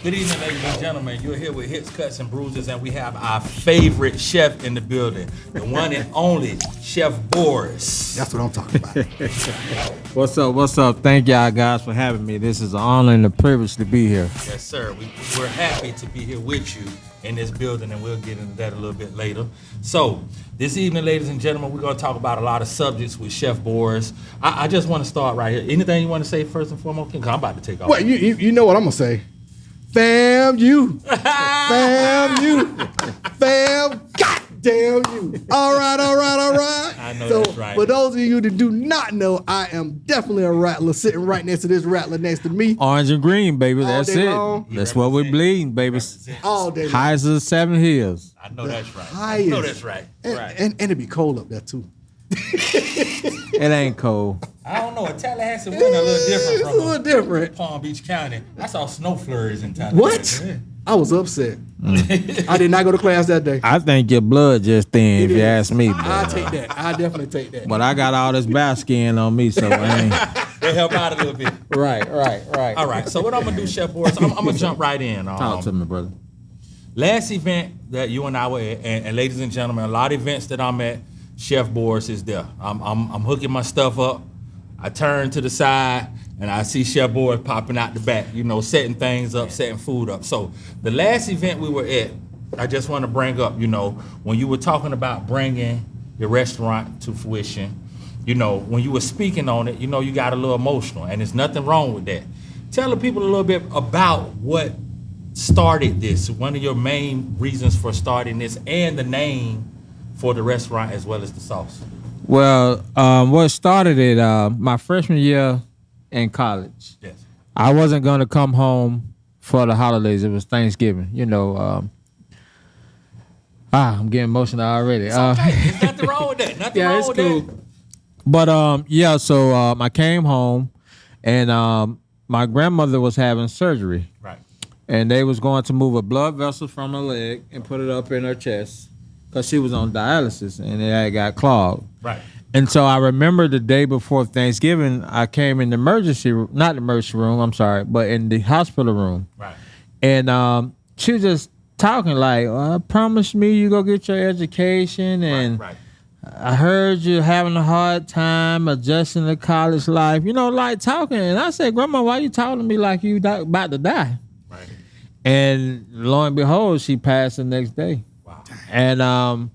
Good evening, ladies and gentlemen. You're here with Hits, Cuts, and Bruises, and we have our favorite chef in the building, the one and only Chef Boris. That's what I'm talking about. What's up? What's up? Thank y'all guys for having me. This is an honor and a privilege to be here. Yes, sir. We're happy to be here with you in this building, and we'll get into that a little bit later. So, this evening, ladies and gentlemen, we're going to talk about a lot of subjects with Chef Boris. I just want to start right here. Anything you want to say first and foremost? Because I'm about to take off. Well, you know what I'm going to say. FAMU. FAMU. Fam. Goddamn you. All right. I know that's right. For those of you that do not know, I am definitely a Rattler, sitting right next to this Rattler next to me. Orange and green, baby. All That's day it. long. That's what we're bleeding, baby. All day long. Highs of the 7 hills. I know that's right. Highest. I know that's right. And it be cold up there, too. It ain't cold. I don't know. Tallahassee winter a little different It's a little different. Palm Beach County. I saw snow flurries in Tallahassee. What? I was upset. I did not go to class that day. I think your blood just thin, if you ask me. I take that. I definitely take that. But I got all this basking on me, so I ain't. They help out a little bit. Right. All right. So what I'm gonna do, Chef Boris, I'm gonna jump right in. Talk to me, brother. Last event that you and I were at, and ladies and gentlemen, a lot of events that I'm at, Chef Boris is there. I'm hooking my stuff up. I turn to the side and I see Chef Boris popping out the back, setting things up, setting food up. So the last event we were at, I just want to bring up, when you were talking about bringing your restaurant to fruition, when you were speaking on it, you got a little emotional, and there's nothing wrong with that. Tell the people a little bit about what started this, one of your main reasons for starting this, and the name for the restaurant as well as the sauce. Well, what started it, my freshman year in college. Yes. I wasn't going to come home for the holidays. It was Thanksgiving, I'm getting emotional already. It's okay. There's nothing wrong with that. Nothing wrong with that. But, so I came home, and my grandmother was having surgery. Right. And they was going to move a blood vessel from her leg and put it up in her chest because she was on dialysis, and it had got clogged. Right. And so I remember the day before Thanksgiving, I came in the emergency room, not the emergency room, I'm sorry, but in the hospital room. Right. And she was just talking like, I promised me you go get your education, and Right. I heard you having a hard time adjusting to college life, like talking. And I said, Grandma, why you talking to me like you about to die? Right. And lo and behold, she passed the next day. Wow. And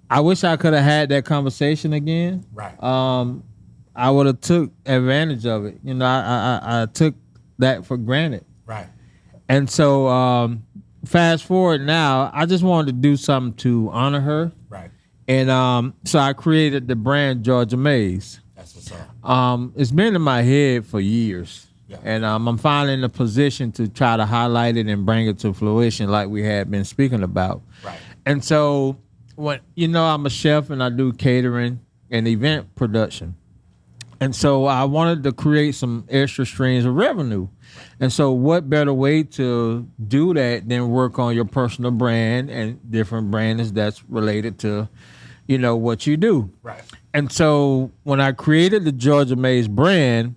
I wish I could have had that conversation again. Right. I would have took advantage of it. I took that for granted. Right. And so fast forward now, I just wanted to do something to honor her. Right. And so I created the brand Georgia Maize. That's what's up. It's been in my head for years. Yeah. And I'm finally in a position to try to highlight it and bring it to fruition like we had been speaking about. Right. And so when I'm a chef and I do catering and event production. And so I wanted to create some extra streams of revenue. And so what better way to do that than work on your personal brand and different brands that's related to, what you do. Right. And so when I created the Georgia Maize brand,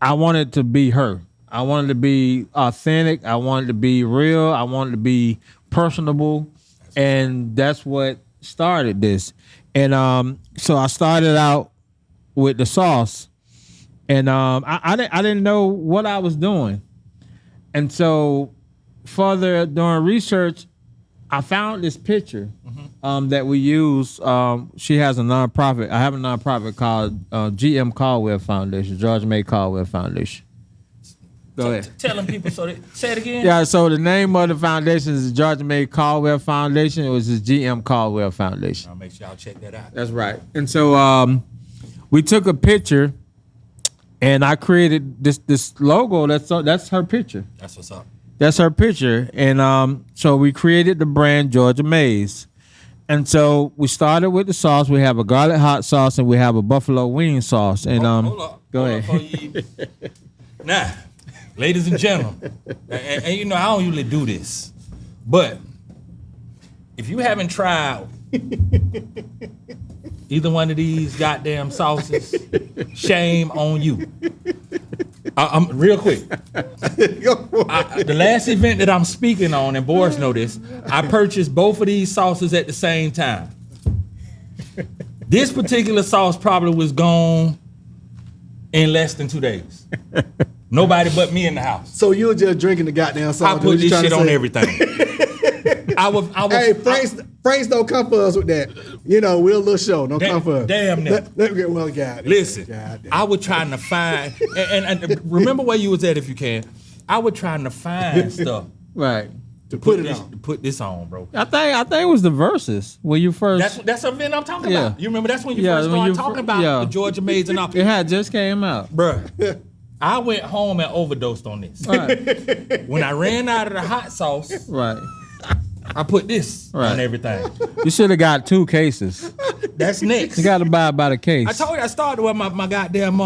I wanted to be her. I wanted to be authentic. I wanted to be real. I wanted to be personable. And that's what started this. And so I started out with the sauce. And I didn't know what I was doing. And so further during research, I found this picture that we use. She has a nonprofit. I have a nonprofit called GM Caldwell Foundation, Georgia May Caldwell Foundation. Go ahead. Telling people, say it again. Yeah, so the name of the foundation is the Georgia May Caldwell Foundation. It was the GM Caldwell Foundation. I'll make sure y'all check that out. That's right. And so we took a picture, and I created this logo. That's her picture. That's what's up. That's her picture. And so we created the brand Georgia Maize. And so we started with the sauce. We have a garlic hot sauce and we have a buffalo wing sauce. And hold up. Go Hold ahead. up before you- Now, ladies and gentlemen, and I don't usually do this, but if you haven't tried either one of these goddamn sauces, shame on you. I'm real quick. Go for it. The last event that I'm speaking on, and Boris know this, I purchased both of these sauces at the same time. This particular sauce probably was gone in less than 2 days. Nobody but me in the house. So you were just drinking the goddamn sauce. I put this shit on everything. Hey, Franks don't come for us with that. You know, we're a little show. Don't come for us. Damn them. Let me get well, God. Listen, God damn. I was trying to find, and remember where you was at if you can. I was trying to find stuff Right. to put it on. to put this on, bro. I think it was the verses when you first. That's the event I'm talking Yeah. about. You remember that's when you Yeah, first when started you talking fir- about yeah. the Georgia maids and all. It had just came out. Bruh, I went home and overdosed on this. Right. When I ran out of the hot sauce, Right. I put this Right. on everything. You should have got 2 cases. That's next. You got to buy by the case. I told you I started with my goddamn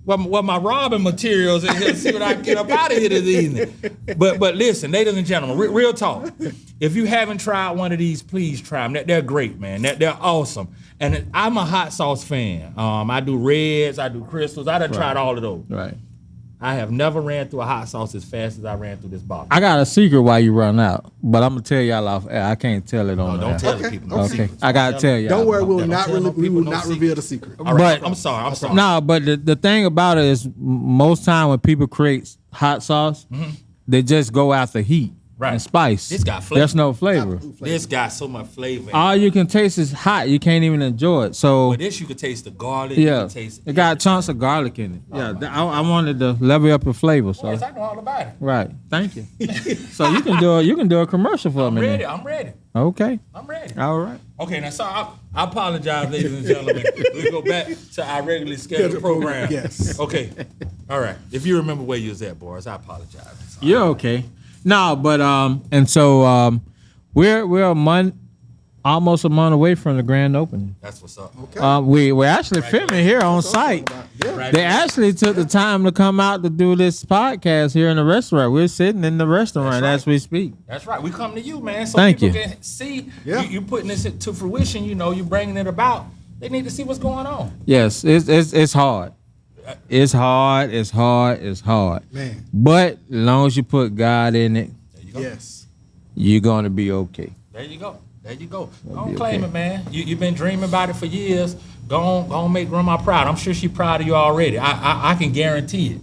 with my robbing materials in here to see what I can get up out of here this evening. But listen, ladies and gentlemen, real talk. If you haven't tried one of these, please try them. They're great, man. They're awesome. And I'm a hot sauce fan. I do reds, I do crystals. I done tried all of those. Right. I have never ran through a hot sauce as fast as I ran through this bottle. I got a secret why you run out, but I'm gonna tell y'all off air. I can't tell it on No, don't air. tell the people. No Okay, secrets. I gotta tell y'all. Don't worry, we will Don't not tell no we will people, no not secret. reveal the secret. All right, But- I'm sorry. No, but the thing about it is, most time when people create hot sauce, they just go after heat Right. and spice. This got flavor. There's no flavor. This got so much flavor. All you can taste is hot. You can't even enjoy it. So But this, you could taste the garlic. You yeah, could taste it got chunks of garlic in it. Yeah, I wanted to level up the flavor. So Boys, I know all about it. right, thank you. So you can do a commercial for me. Ready? then. I'm ready. Okay, I'm ready. all right. Okay, now, sorry, I apologize, ladies and gentlemen. We go back to our regularly scheduled program. Yes. Okay. All right. If you remember where you was at, Boris, I apologize. You're okay. No, but and so we're almost a month away from the grand opening. That's what's up. We're actually filming here on site. Yeah. They actually took the time to come out to do this podcast here in the restaurant. We're sitting in the restaurant That's as we speak. That's right. We come to you, man, so Thank people you. can see Yeah. you putting this to fruition. You know, you bringing it about. They need to see what's going on. Yes, it's hard. It's hard. It's hard. It's hard. Man. But as long as you put God in it, There you go. Yes. you're gonna be okay. There you go. There you go. be Don't claim okay. it, man. You've been dreaming about it for years. Go on, make Grandma proud. I'm sure she's proud of you already. I can guarantee it.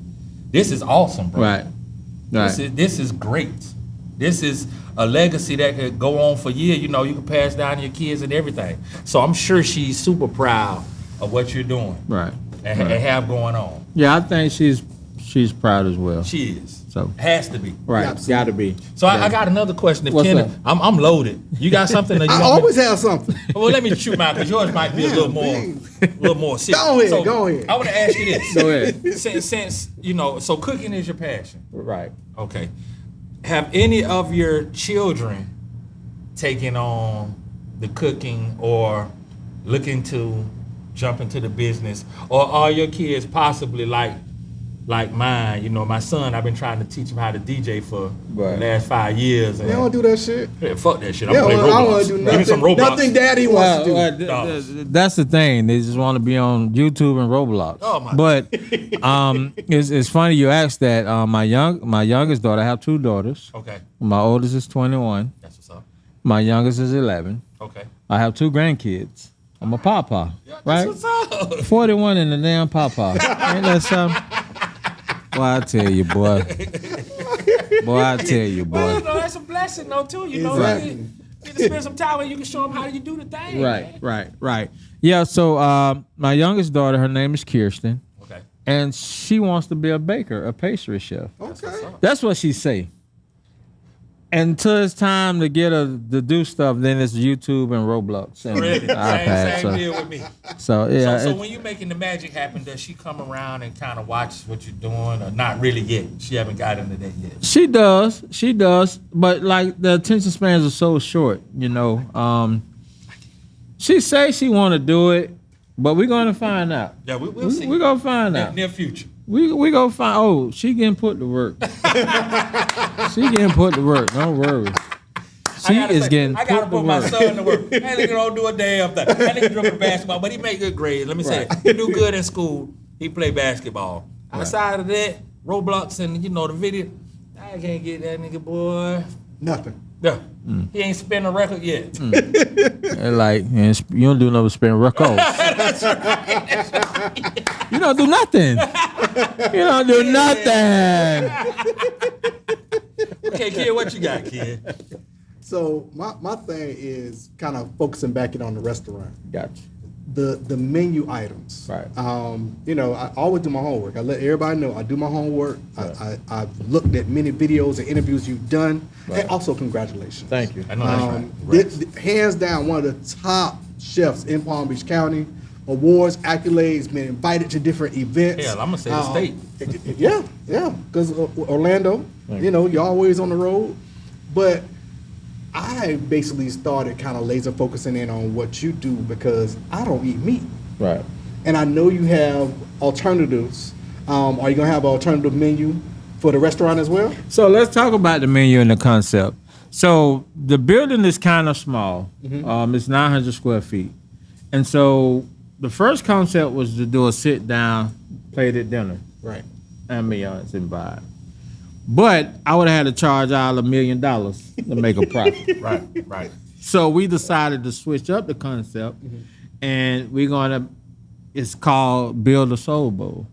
This is awesome, bro. Right. This is great. This is a legacy that could go on for years. You know, you can pass down to your kids and everything. So I'm sure she's super proud of what you're doing Right. and have going on. Yeah, I think she's proud as well. She is. So Has to be. right, Absolutely. gotta be. So I got another question. If What's Ken, up? I'm loaded. You got something that you I want me- always have something. Well, let me shoot mine because yours might be a little more serious. Go ahead, So, go ahead. I want to ask you this. Go ahead. Since you know, so cooking is your passion. Right. Okay. Have any of your children taken on the cooking or looking to jump into the business, or are your kids possibly like mine? You know, my son, I've been trying to teach him how to DJ for Right. the last 5 years. And They don't do that shit. Yeah, fuck that shit. I'm They gonna don't, play I don't Roblox. want to do Give me some nothing. Roblox. Nothing daddy wants to do. That's the thing. They just want to be on YouTube and Roblox. Oh, my But it's funny you asked that. My youngest daughter, I have 2 daughters. Okay, My oldest is 21. that's what's up. My youngest is 11. Okay. I have 2 grandkids. I'm a papa, Yeah, right? that's what's up. 41 in the damn papa. Ain't that something? Boy, I tell you, boy. Boy, I tell you, Well, boy. no, that's a blessing, though, too. You know, Exactly. you get to spend some time where you can show them how you do the thing. Right. Yeah, so my youngest daughter, her name is Kirsten, Okay. and she wants to be a baker, a pastry chef. Okay. That's what she say. Until it's time to get her to do stuff, then it's YouTube and Roblox and Really? iPad. Same deal with me. So yeah, So when you making the magic happen, does she come around and kind of watch what you're doing, or not really yet? She haven't got into that yet. she does, but like the attention spans are so short, you know. She say she want to do it, but we're gonna find out. Yeah, we'll see. We're gonna find out. Near future. We gonna find. Oh, she getting put to work. She getting put to work. Don't worry. She is getting I gotta put put to my work. son to work. That nigga don't do a damn thing. That nigga dribble basketball, but he make good grades. Let me say that. He do good in school. He play basketball. Outside of that, Roblox and the video, I can't get that nigga, boy. Nothing. Yeah. He ain't spent a record yet. Like, you don't do nothing but spin records. That's right. You don't do nothing. You don't do nothing. Okay, kid, what you got, kid? So my thing is kind of focusing back in on the restaurant. Gotcha. The menu items. Right. I always do my homework. I let everybody know I do my homework. Right. I've looked at many videos and interviews you've done. Right. And also congratulations. Thank you. I know that's right. Hands down, one of the top chefs in Palm Beach County. Awards, accolades, been invited to different events. Hell, I'm gonna say the state. Yeah, because Orlando, Thank you're always on the road. But I basically started kind of laser focusing in on what you do because I don't eat meat. Right. And I know you have alternatives. Are you going to have an alternative menu for the restaurant as well? So let's talk about the menu and the concept. So the building is kind of small. It's 900 square feet. And so the first concept was to do a sit-down, plated dinner. Right. Ambiance and vibe. But I would have had to charge all $1 million to make a profit. Right. So we decided to switch up the concept, and it's called Build a Soul Bowl.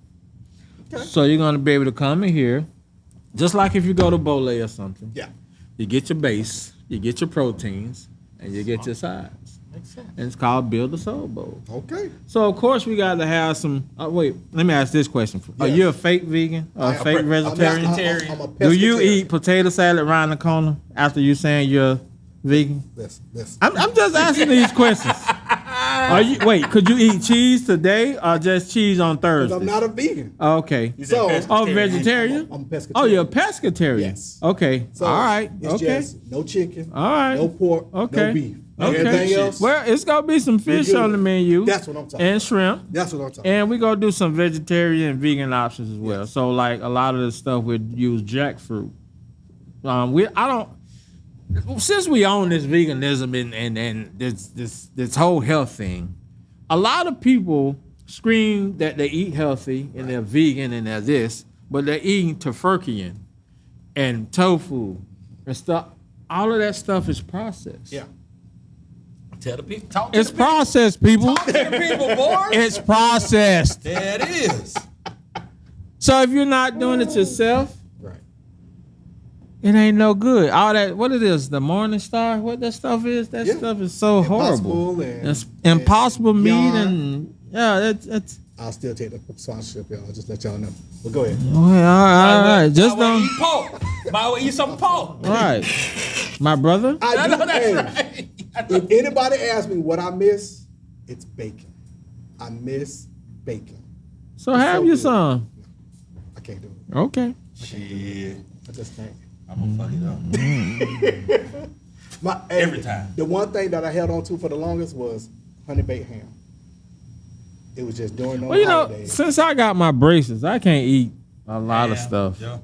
Okay. So you're gonna be able to come in here, just like if you go to Bolé or something. Yeah. You get your base, you get your proteins, and you get your sides. Makes sense. And it's called Build a Soul Bowl. Okay. So of course we got to have some. Wait, let me ask this question: Are Yes. you a fake vegan or a fake vegetarian? I'm a Do you pescatarian. eat potato salad around the corner after you saying you're vegan? Listen. I'm just asking these questions. Could you eat cheese today or just cheese on Thursday? I'm not a vegan. Okay. So, Vegetarian? I'm a pescatarian. Oh, you're a pescatarian. Yes. Okay. So all right. It's Okay. just no chicken. All right. No pork. Okay. No beef. Okay. Everything else. Well, it's gonna be some fish good. on the menu. That's what I'm talking And about. shrimp. That's what I'm talking And we're gonna do some vegetarian and vegan options as well. So like a lot of the stuff we use jackfruit. Since we own this veganism and this whole health thing, a lot of people scream that they eat healthy and they're vegan and they're this, but they're eating tofurkey and tofu and stuff. All of that stuff is processed. Yeah. Tell the people. Talk to It's the people. processed, people. Talk to the people, boy. It's processed. There it is. So if you're not doing it yourself, Right. it ain't no good. All that, what it is, the Morning Star, what that stuff is, that Yeah. stuff is so horrible. Impossible and- It's impossible meat Yarn. and that's I'll still take the sponsorship, y'all. I'll just let y'all know. But go ahead. all right. Just Might well don't. eat pork. Might well eat some pork. All right, my brother. I know do. that's Hey, right. if anybody asks me what I miss, it's bacon. I miss bacon. So have so your good. son. I can't do it. Okay. Shit. I just can't. I'm gonna fuck it up. Every time. The one thing that I held on to for the longest was honey baked ham. It was just during those Well, holidays. since I got my braces, I can't eat a lot of Damn. stuff. Yeah.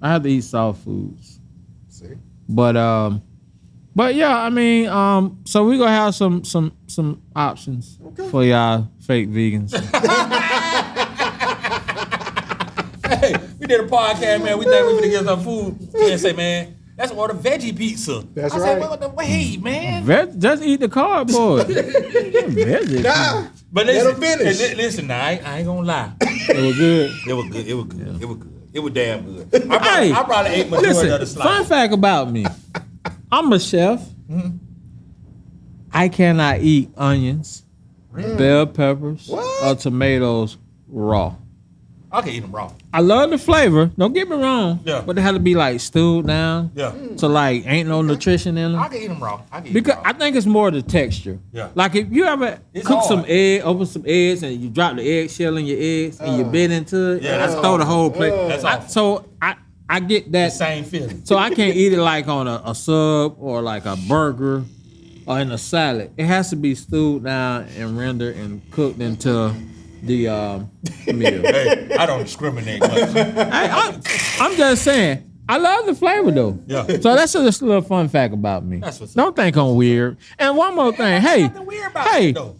I have to eat soft foods. See? But yeah, I mean, so we gonna have some options for y'all fake vegans. Hey, we did a podcast, man. We think we finna get some food. And say, man, let's order veggie pizza. That's I right. said, wait, man. Just eat the cardboard. Veggies. Nah, But let listen, them finish. listen, now, I ain't gonna lie. It was good. It was good. It was good. It was good. It was damn good. Hey, I probably ate majority of the Listen, slice. fun fact about me. I'm a chef. I cannot eat onions, bell peppers, What? or tomatoes raw. I can eat them raw. I love the flavor. Don't get me wrong. Yeah. But they have to be like stewed down. Yeah. So like ain't no nutrition in I them. can eat them raw. I can eat Because them raw. I think it's more the texture. Yeah. Like if you ever It's cook hard. some open some eggs and you drop the eggshell in your eggs and you bit into it, Yeah, and that's throw the whole plate. That's I- awful. so I get The that. same feeling. So I can't eat it like on a sub or like a burger or in a salad. It has to be stewed down and rendered and cooked into the meal. Hey, I don't discriminate much. I'm just saying, I love the flavor though. Yeah. So that's just a little fun fact about me. That's what's up. Don't think I'm weird. And one more thing, hey, Nothing weird about hey, it, though.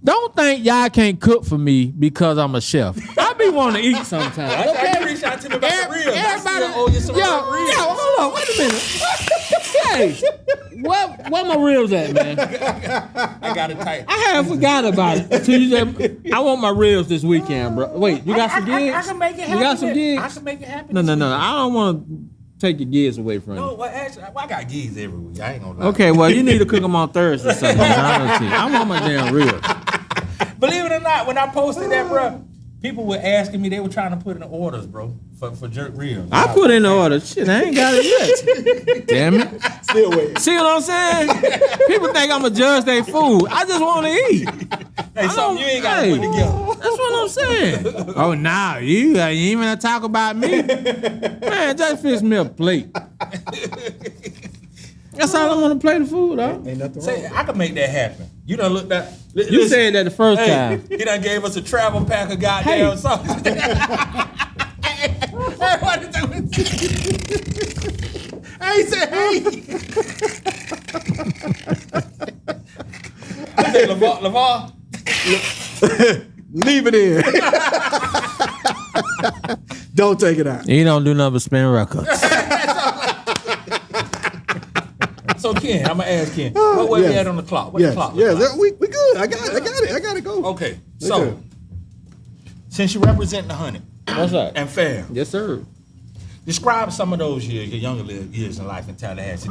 don't think y'all can't cook for me because I'm a chef. I've be wanting to eat sometimes. Okay, you reached out to me about the ribs. I still owe you some ribs. Hold on, wait a minute. Hey, where my ribs at, man? I got it tight. I had forgot about it until you said, I want my ribs this weekend, bro. Wait, you got some gigs? I can make it happen. You got some gigs? I can make it happen. No. I don't want to take your gigs away from you. No, well, actually, I got gigs every week. I ain't gonna lie. Okay, well, you need to cook them on Thursday or something. I want my damn ribs. Believe it or not, when I posted that, bro, people were asking me, they were trying to put in the orders, bro, for jerk ribs. I put in the order. Shit, I ain't got it yet. Damn it. Still waiting. See what I'm saying? People think I'm going to judge their food. I just want to eat. Hey, something you ain't got to put together. That's what I'm saying. Oh, nah, you ain't even talk about me. Man, just fix me a plate. That's all I want to play the food, though. Ain't nothing Say, wrong. I can make that happen. You done looked at. You said that the first time. He done gave us a travel pack of goddamn something. He said, hey. I said, LeVar. Leave it in. Don't take it out. He don't do nothing but spin records. So Ken, I'm gonna ask Ken, what way we at on the clock? What the clock look like? We good. I got it. I got to go. Okay, so since you represent the 100 What's up? and fair, Yes, sir. describe some of those years, your younger years in life in Tallahassee.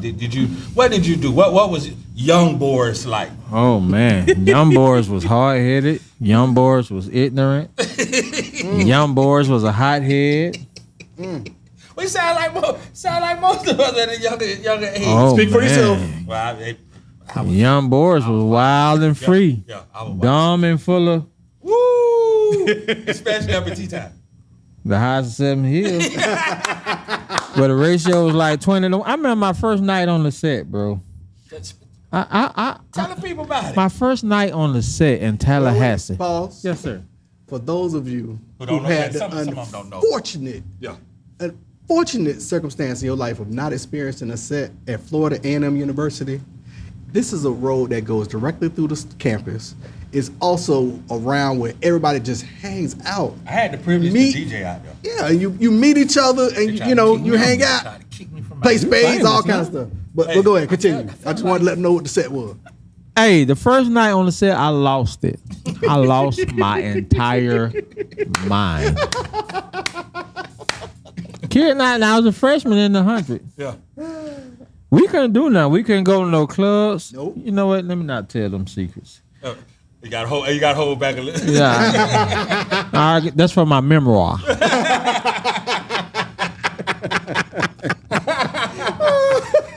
What did you do? What was young Boris like? Oh, man. Young Boris was hard-headed. Young Boris was ignorant. Young Boris was a hothead. We sound like most of us at a younger age. Oh, Speak for yourself. Well, I was, Young Boris was wild and free. yeah, I was Dumb and full of woo, especially up at tea time. the highs of 7 hills. But the ratio was like 20 to 1. I remember my first night on the set, bro. Tell the people about it. My first night on the set in Tallahassee. Pause. Yes, sir. For those of you Who who don't know had that, the some of them don't know. unfortunate circumstance in your life of not experiencing a set at Florida A&M University, this is a road that goes directly through the campus. It's also around where everybody just hangs out. I had the privilege Me- to DJ out there. Yeah, you meet each other and you hang out, play spades, all kind of stuff. But go ahead, continue. I just wanted to let them know what the set was. Hey, the first night on the set, I lost it. I lost my entire mind. Kid and I was a freshman in the 100. Yeah. We couldn't do nothing. We couldn't go to no clubs. Nope. You know what? Let me not tell them secrets. You got to hold back a little. Yeah. All right, that's for my memoir.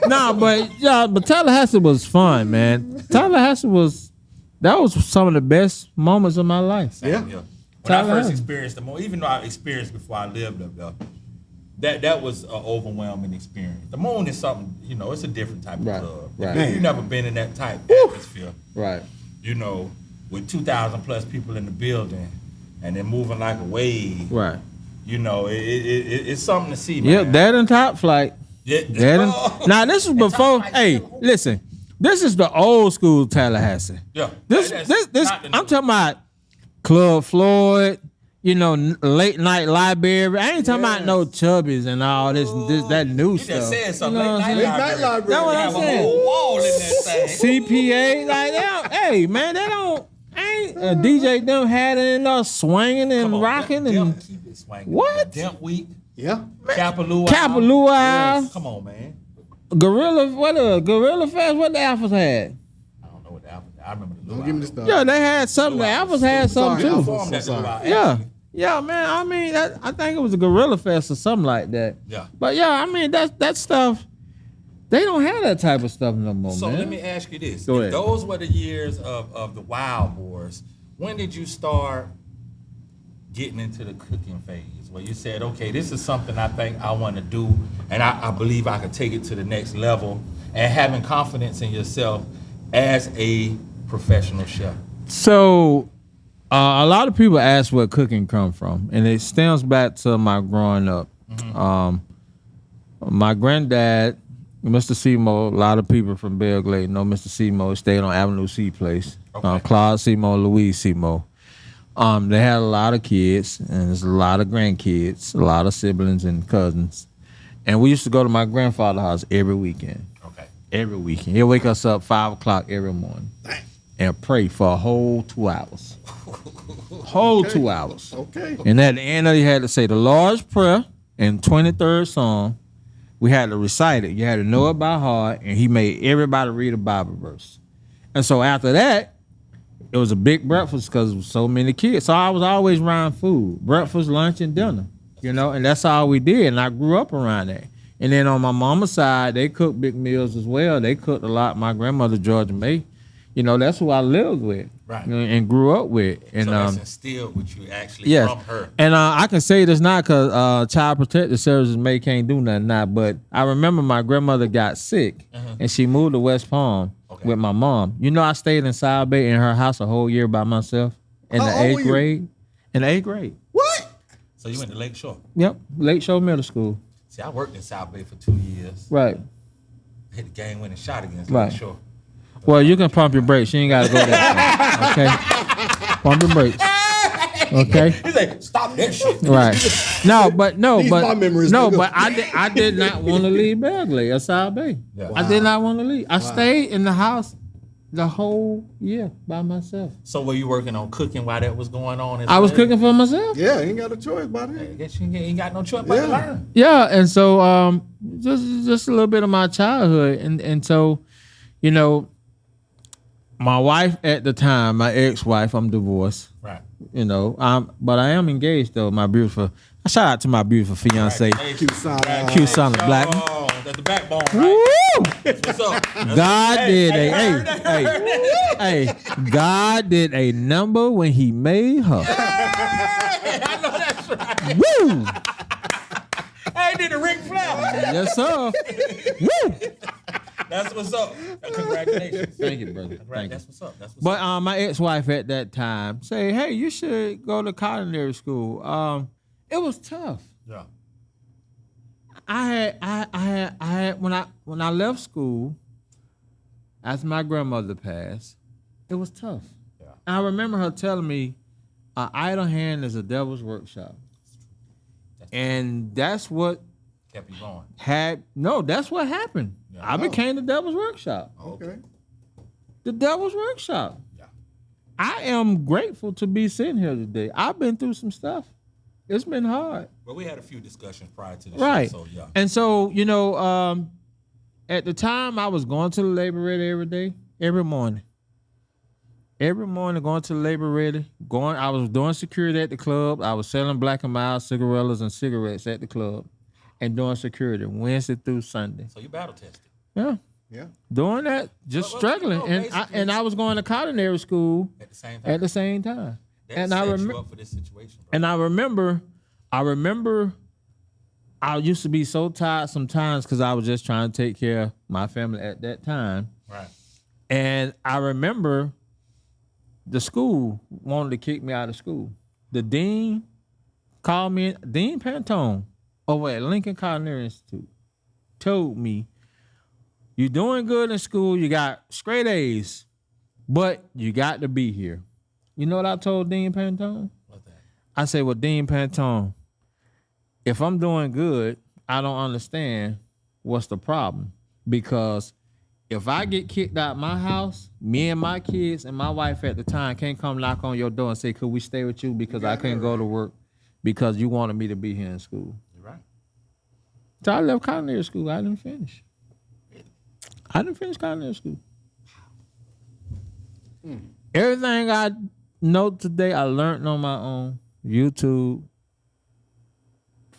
But Tallahassee was fun, man. Tallahassee was some of the best moments of my life. Yeah. When I Tallahassee. first experienced the moon, even though I experienced before I lived up there, that was an overwhelming experience. The moon is something, it's a different type of club. right. If you've never been in that type atmosphere, Right. With 2,000 plus people in the building and then moving like a wave, Right. it's something to see, man. Yep, that and Top Flight. Yeah. Now this is before. Top Flight Hey, still open. listen. This is the old school Tallahassee. Yeah. This. Not the I'm new. talking about Club Floyd. Late night library. I ain't talking about no chubbies and all this that new You stuff. just said something. You know what I'm Late saying? night library. That's what I'm Have a saying. whole wall in that thing. CPA, like that. Hey, man, they don't. Ain't DJ them had it in there swinging and Come on, rocking Demp and keep it swinging. What? Demp Week, Yeah. Kapalua. Kapalua, Come on, man. Gorilla Fest. What the Alphas had? I don't know what the Alpha. I remember the Don't Luau. give me the stuff. Yeah, they had something. The Alphas had something Sorry, too. Alphas. Formed at the Sorry. Luau, Yeah. actually. Yeah, man. I mean, I think it was a Gorilla Fest or something like that. Yeah. But yeah, I mean, that stuff, they don't have that type of stuff no more, So man. let me ask you this: Go if ahead. those were the years of the Wild Boars, when did you start getting into the cooking phase, where you said, "Okay, this is something I think I want to do, and I believe I could take it to the next level," and having confidence in yourself as a professional chef? So, a lot of people ask where cooking come from, and it stems back to my growing up. My granddad, Mr. Seymour, a lot of people from Belle Glade know Mr. Seymour. Stayed on Avenue C Place. Okay. Claude Seymour, Louise Seymour. They had a lot of kids, and there's a lot of grandkids, a lot of siblings and cousins. And we used to go to my grandfather's house every weekend. Okay. Every weekend. He'll wake us up 5 o'clock every morning and pray for a whole 2 hours. Whole 2 hours. Okay. And at the end of it, you had to say the Lord's Prayer and 23rd Psalm. We had to recite it. You had to know it by heart, and he made everybody read a Bible verse. And so after that, it was a big breakfast because there was so many kids. So I was always around food, breakfast, lunch, and dinner, and that's all we did. And I grew up around that. And then on my mama's side, they cooked big meals as well. They cooked a lot. My grandmother, Georgia May, that's who I lived with, Right. and grew up with. And So that's instilled with you actually yes. from her. And I can say this not because Child Protective Services May can't do nothing now, but I remember my grandmother got sick, and she moved to West Palm with my mom. I stayed in South Bay in her house a whole year by myself in How the old 8th were you? grade. In the 8th grade. What? So you went to Lake Shore. Yep, Lake Shore Middle School. See, I worked in South Bay for 2 years. Right. Hit the game-winning shot against Right. Lake Shore. Well, you can pump your brakes. You ain't got to go that far. Okay? Pump your brakes. Okay? He said, "Stop that shit." Right. These my memories, nigga. But I did not want to leave Bagley or South Bay. Yeah. I did not want to leave. I stayed in the house the whole year by myself. So were you working on cooking while that was going on? as I was well? cooking for myself. Yeah, ain't got a choice, buddy. I guess you ain't got no choice but to Yeah. learn. Yeah, and so just a little bit of my childhood, and so, my wife at the time, my ex-wife, I'm divorced. Right. But I am engaged though. My beautiful, shout out to my beautiful fiance, Cute son. cute son of black. Oh, that's the backbone, right? Woo! That's what's up. That's God what- did hey, a heard that? hey, God did a number when He made her. I know that's right. Woo! Hey, did the Ric Flair. Yes, sir. Woo! That's what's up. Congratulations. Thank you, brother. Thank you. That's what's up. That's what's But up. my ex-wife at that time say, "Hey, you should go to culinary school." It was tough. Yeah. I had when I left school after my grandmother passed, it was tough. Yeah. I remember her telling me, "An idle hand is a devil's workshop," and that's what Kept you going. that's what happened. Yeah. I became the devil's workshop. Okay. The devil's workshop. Yeah. I am grateful to be sitting here today. I've been through some stuff. It's been hard. Well, we had a few discussions prior to the Right. show, so yeah. And so, at the time I was going to the labor ready every day, every morning. Every morning going to the labor ready. I was doing security at the club. I was selling Black and Mild cigarillas and cigarettes at the club and doing security Wednesday through Sunday. So you battle tested. Yeah. Yeah. Doing that, just Well, struggling. basically- And I was going to culinary school At the same time. at the same time. That And set I you remember up for this situation, bro. And I remember I used to be so tired sometimes because I was just trying to take care of my family at that time. Right. And I remember the school wanted to kick me out of school. The dean called me, Dean Pantone, over at Lincoln Culinary Institute, told me, "You're doing good in school, you got straight A's, but you got to be here." You know what I told Dean Pantone? What's that? I say, "Well, Dean Pantone, if I'm doing good, I don't understand what's the problem. Because if I get kicked out my house, me and my kids and my wife at the time can't come knock on your door and say, 'Could we stay with you?' Because I couldn't go to work because you wanted me to be here in school." You're right. So I left culinary school. I didn't finish. Culinary school. Everything I know today, I learned on my own. YouTube,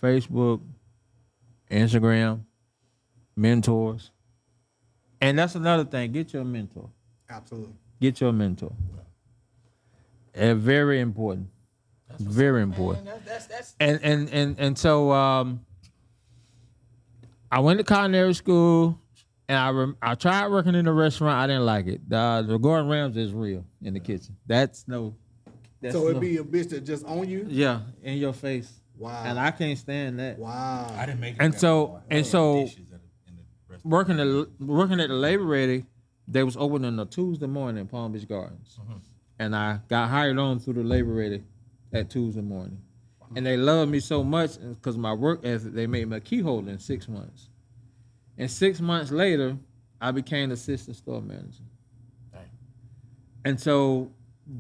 Facebook, Instagram, mentors. And that's another thing. Get your mentor. Absolutely. Get your mentor. It's very important. Very important. Man, that's And so I went to culinary school, and I tried working in a restaurant. I didn't like it. The Gordon Ramsay is real in the kitchen. That's So it'd be a bitch that just own you? yeah, in your face. Wow. And I can't stand that. Wow. I didn't make it. And that so- far. and I so- had dishes in the restaurant. Working at the labor ready, they was open on a Tuesday morning in Palm Beach Gardens. and I got hired on through the labor ready at Tuesday morning. And they loved me so much because my work ethic, they made me a key holder in 6 months. And 6 months later, I became the assistant store manager. Dang. And so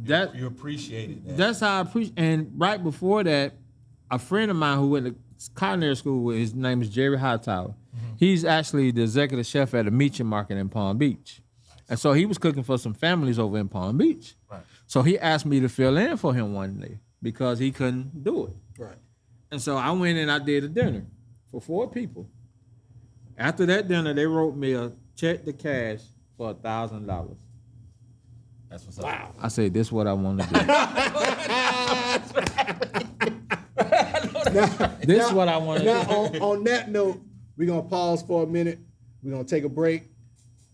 that you appreciated that. that's how I appreciate. And right before that, a friend of mine who went to culinary school, his name is Jerry Hightower. Mm-hmm. He's actually the executive chef at a meat market in Palm Beach. Nice. And so he was cooking for some families over in Palm Beach. Right. So he asked me to fill in for him one day because he couldn't do it. Right. And so I went and I did a dinner for 4 people. After that dinner, they wrote me a check to cash for $1,000. That's what's up. Wow. I said, this is what I want to do. This is what I want to do. Now, on that note, we're going to pause for a minute. We're going to take a break.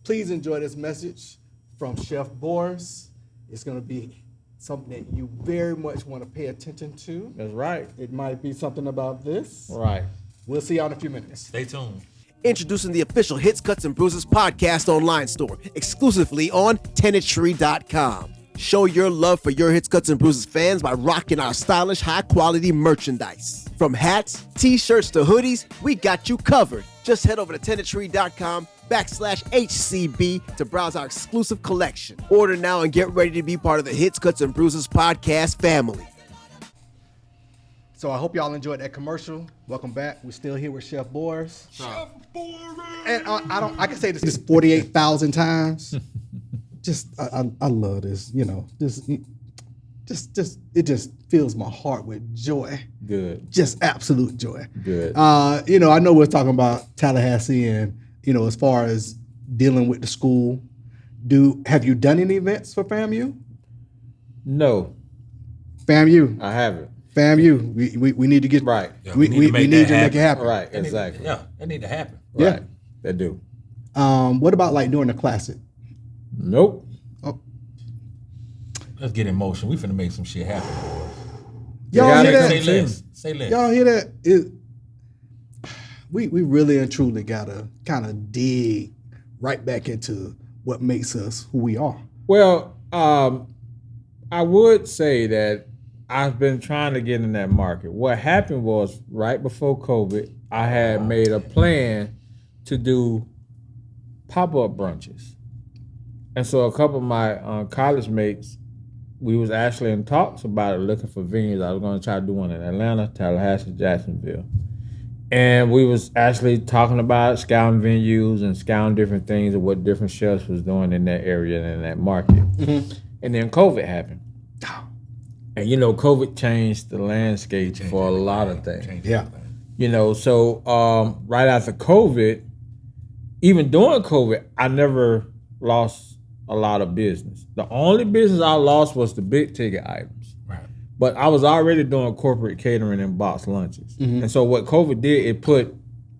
Please enjoy this message from Chef Boris. It's going to be something that you very much want to pay attention to. That's right. It might be something about this. Right. We'll see y'all in a few minutes. Stay tuned. Introducing the official Hits, Cuts, and Bruises podcast online store, exclusively on tenettree.com. Show your love for your Hits, Cuts, and Bruises fans by rocking our stylish, high-quality merchandise. From hats, t-shirts, to hoodies, we got you covered. Just head over to tenettree.com/HCB to browse our exclusive collection. Order now and get ready to be part of the Hits, Cuts, and Bruises podcast family. So I hope y'all enjoyed that commercial. Welcome back. We're still here with Chef Boris. Chef Boris. And I can say this 48,000 times. I love this. You know, it just fills my heart with joy. Good. Just absolute joy. Good. I know we're talking about Tallahassee and, as far as dealing with the school. Have you done any events for FAMU? No. FAMU. I haven't. FAMU. We need to get right. Yeah, we need to make it happen. Right, exactly. That need to happen. Yeah. Right. They do. What about like during the classic? Nope. Oh. Let's get in motion. We finna make some shit happen. Y'all hear that? Say less. Y'all hear that? We really and truly gotta kind of dig right back into what makes us who we are. Well, I would say that I've been trying to get in that market. What happened was right before COVID, I had made a plan to do pop-up brunches. And so a couple of my college mates, we was actually in talks about it, looking for venues. I was going to try to do one in Atlanta, Tallahassee, Jacksonville. And we was actually talking about scouting venues and scouting different things and what different chefs was doing in that area and in that market. Mm-hmm. And then COVID happened. And COVID changed the landscape for a lot of things. Yeah. So right after COVID, even during COVID, I never lost a lot of business. The only business I lost was the big ticket items. Right. But I was already doing corporate catering and box lunches. Mm-hmm. And so what COVID did, it put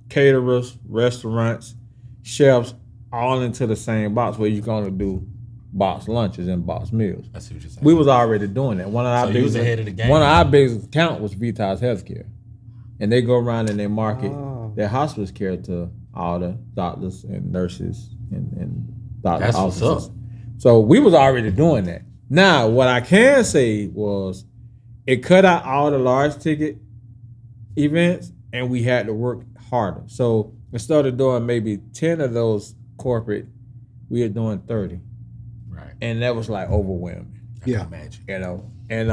caterers, restaurants, chefs all into the same box where you're going to do box lunches and box meals. I see what you're saying. We was already doing that. One of our you was ahead of the game. One of our biggest account was Vitas Healthcare. And they go around and they market their hospice care to all the doctors and nurses and doctors' offices. What's up. So we was already doing that. Now, what I can say was it cut out all the large ticket events and we had to work harder. So instead of doing maybe 10 of those corporate, we were doing 30. Right. And that was like overwhelming. I can imagine. And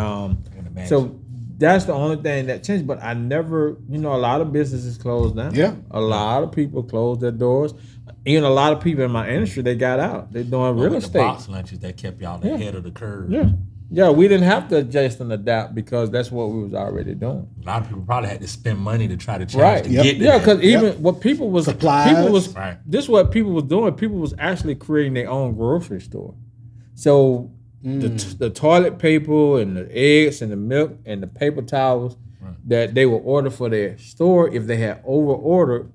so that's the only thing that changed. But I never, a lot of businesses closed down. Yeah. A lot of people closed their doors. Even a lot of people in my industry, they got out. They're doing real estate. The box lunches that kept y'all ahead of the curve. Yeah. Yeah, we didn't have to adjust and adapt because that's what we was already doing. A lot of people probably had to spend money to try to change to get there. Yeah, because even what people was supplies. This is what people was doing. People was actually creating their own grocery store. So the toilet paper and the eggs and the milk and the paper towels that they would order for their store, if they had over ordered,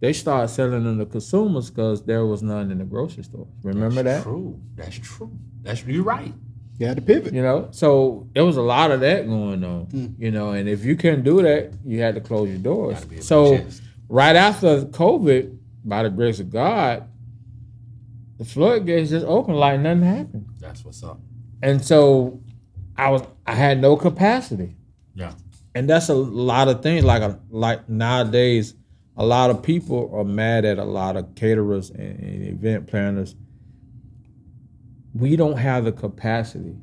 they started selling them to consumers because there was none in the grocery store. Remember that? That's true. You're right. You had to pivot. So there was a lot of that going on, and if you couldn't do that, you had to close your doors. So right after COVID, by the grace of God, the floodgates just opened like nothing happened. That's what's up. And so I had no capacity. Yeah. And that's a lot of things. Like nowadays, a lot of people are mad at a lot of caterers and event planners. We don't have the capacity,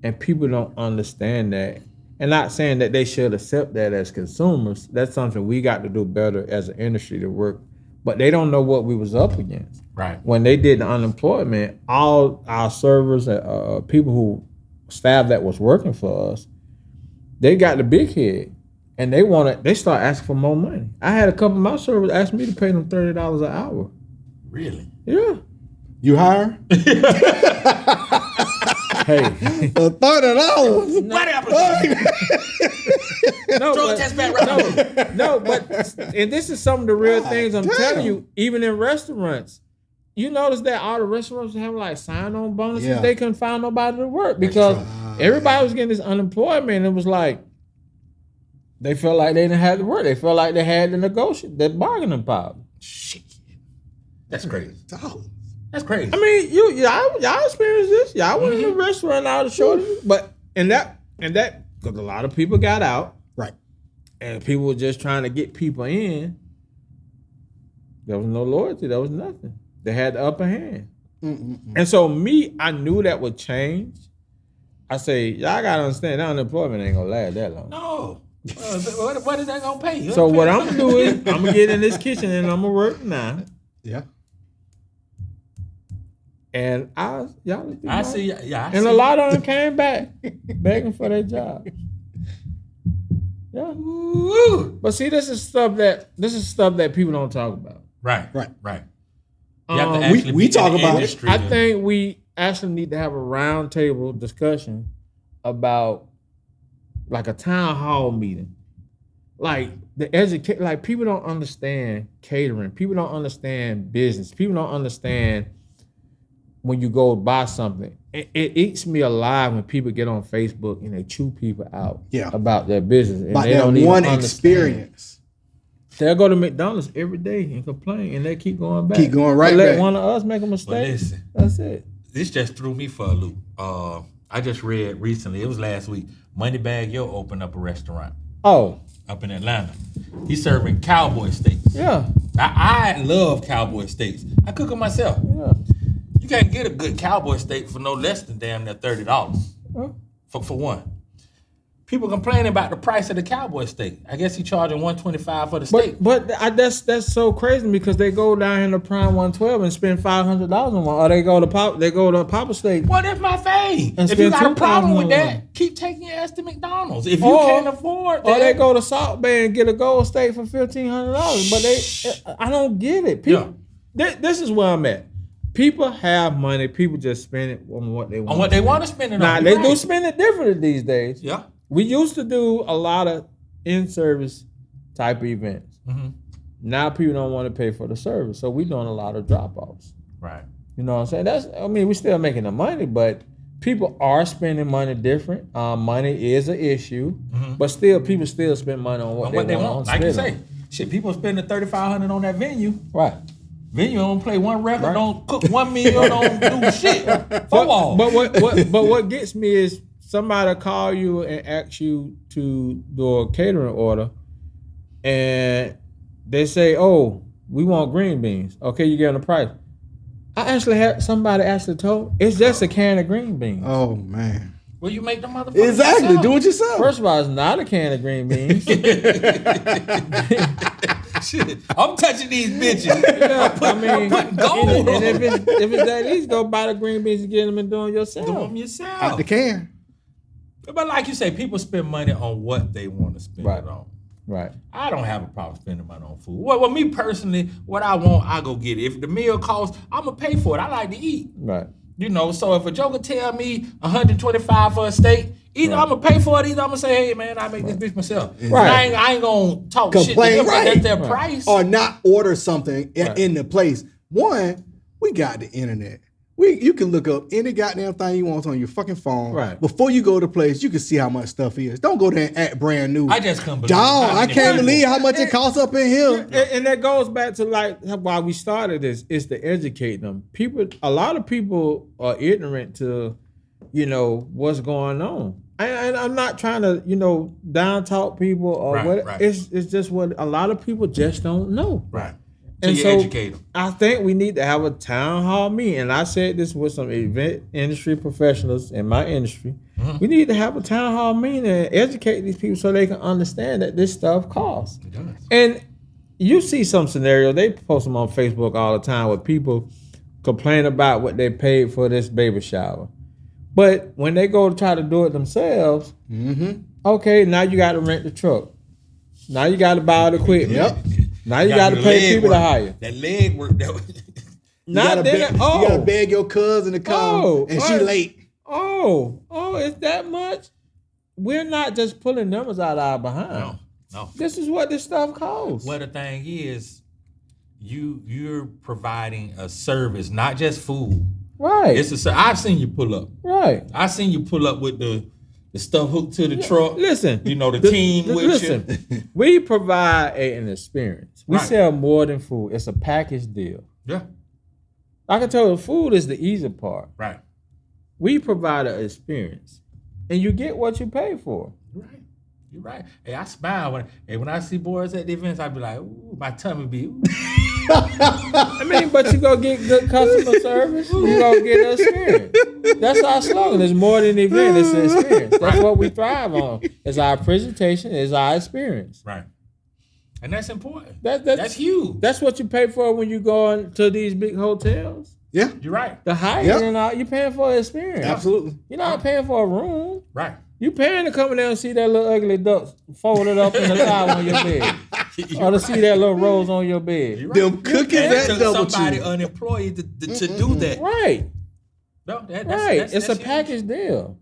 and people don't understand that. And not saying that they should accept that as consumers. That's something we got to do better as an industry to work. But they don't know what we was up against. Right. When they did the unemployment, all our servers, staff that was working for us, they got the big head, and they start asking for more money. I had a couple of my servers ask me to pay them $30 an hour. Really? Yeah. You hire? Hey. For $30. But and this is some of the real things I'm telling you. Even in restaurants, you notice that all the restaurants have like sign-on bonuses. Yeah. They couldn't find nobody to work because everybody was getting this unemployment. And it was like they felt like they didn't have to work. They felt like they had to negotiate that bargaining power. Shit. That's crazy. $30. That's crazy. I mean, y'all experienced this. Y'all went in the restaurant out of shortage, but and that because a lot of people got out, Right. and people were just trying to get people in. There was no loyalty. There was nothing. They had the upper hand. And so I knew that would change. I say, y'all gotta understand that unemployment ain't gonna last that long. No. What is that gonna pay you? So what I'm gonna do is I'm gonna get in this kitchen and I'm gonna work now. Yeah. And I see. Yeah. And a lot of them came back begging for their job. Yeah. Ooh. But see, this is stuff that people don't talk about. Right. Right. Right. You have to actually we be talk in the about it. industry I to- think we actually need to have a roundtable discussion about like a town hall meeting. Like like people don't understand catering. People don't understand business. People don't understand when you go buy something. It eats me alive when people get on Facebook and they chew people out about their business. And About they that don't even one understand. experience. They'll go to McDonald's every day and complain, and they keep going back. Keep going right Let back. one of us make a mistake. listen. That's it. This just threw me for a loop. I just read recently, it was last week, Moneybag Yo opened up a restaurant Oh, up in Atlanta. He's serving cowboy steaks. yeah. I love cowboy steaks. I cook them myself. Yeah. You can't get a good cowboy steak for no less than damn near $30 for one. People complaining about the price of the cowboy steak. I guess he charging $125 for the steak. But that's so crazy because they go down in the Prime 112 and spend $500 on one, or they go to Papa Steak. Well, that's my thing. And If you spend got a problem with $2,000 that, keep taking your ass to McDonald's. If you can't afford that. Or they go to Salt Bay and get a gold steak for $1,500. But I don't get it. People, this is where I'm at. People have money. People just spend it on what they want. On what they want to spend it Now, on. they Right. do spend it differently these days. Yeah. We used to do a lot of in-service type of events. Mm-hmm. Now people don't want to pay for the service, so we're doing a lot of drop-offs. Right. You know what I'm saying? We're still making the money, but people are spending money different. Money is an issue, but still, people still spend money on what they want. Like you say, shit, people spending $3,500 on that venue. Right. Venue don't play one record, don't cook one meal, don't do shit. Football. But what gets me is somebody call you and ask you to do a catering order, and they say, "Oh, we want green beans." Okay, you get them the price. I actually had somebody actually told it's just a can of green beans. Oh man. Well, you make the motherfucker Exactly. yourself. Do it yourself. First of all, it's not a can of green beans. Shit, I'm touching these bitches. I'm putting gold and on if it's that easy, go buy the green beans and get them and do them yourself. Do them Out yourself. the can. But like you say, people spend money on what they want to spend Right. it on. Right. I don't have a problem spending money on food. Well, me personally, what I want, I go get it. If the meal costs, I'm gonna pay for it. I like to eat. Right. You know, so if a joker tell me $125 for a steak, either I'm gonna pay for it, either I'm gonna say, hey man, I make this bitch myself. Right. I ain't gonna talk shit to Complain, them, right. that's their price. Or not order something Right. in the place. One, we got the internet. You can look up any goddamn thing you want on your fucking phone. Right. Before you go to place, you can see how much stuff is. Don't go there and act brand new. I just couldn't believe Dog, how I many can't people- believe how much it costs up in here. And that goes back to like why we started this is to educate them. A lot of people are ignorant to what's going on. And I'm not trying to, down talk people or what. Right. It's just what a lot of people just don't know. Right. And you so educate them. I think we need to have a town hall meeting. And I said this with some event industry professionals in my industry. Mm-hmm. We need to have a town hall meeting and educate these people so they can understand that this stuff costs. It does. And you see some scenario, they post them on Facebook all the time where people complain about what they paid for this baby shower. But when they go to try to do it themselves, okay, now you got to rent the truck. Now you got to buy the equipment. Yep. Now you got to pay people to hire. That leg work. You gotta beg your cousin to come, and she late. It's that much? We're not just pulling numbers out of our behind. No. This is what this stuff costs. Well, the thing is, you're providing a service, not just food. Right. I've seen you pull up. Right. I've seen you pull up with the stuff hooked to the truck. Listen. The team with you. We provide an experience. We Right. sell more than food. It's a package deal. Yeah. I can tell you, food is the easy part. Right. We provide an experience. And you get what you pay for. Right. You're right. Hey, I smile when I see Boris at the events. I be like, ooh, my tummy be. Ooh. But you go get good customer service. You go get an experience. That's our slogan. It's more than an event. It's an experience. That's what we thrive on. It's our presentation. It's our experience. Right. And that's important. That's huge. That's what you pay for when you go into these big hotels. Yeah. You're right. The high-end and all, you're paying for an experience. Absolutely. You're not paying for a room. Right. You paying to come in there and see that little ugly duck folded up in the towel on your bed. Or to see that little rose on your bed. You're right. Them cookies that took double somebody cheese. unemployed to do that. Right. No, It's a huge. package deal.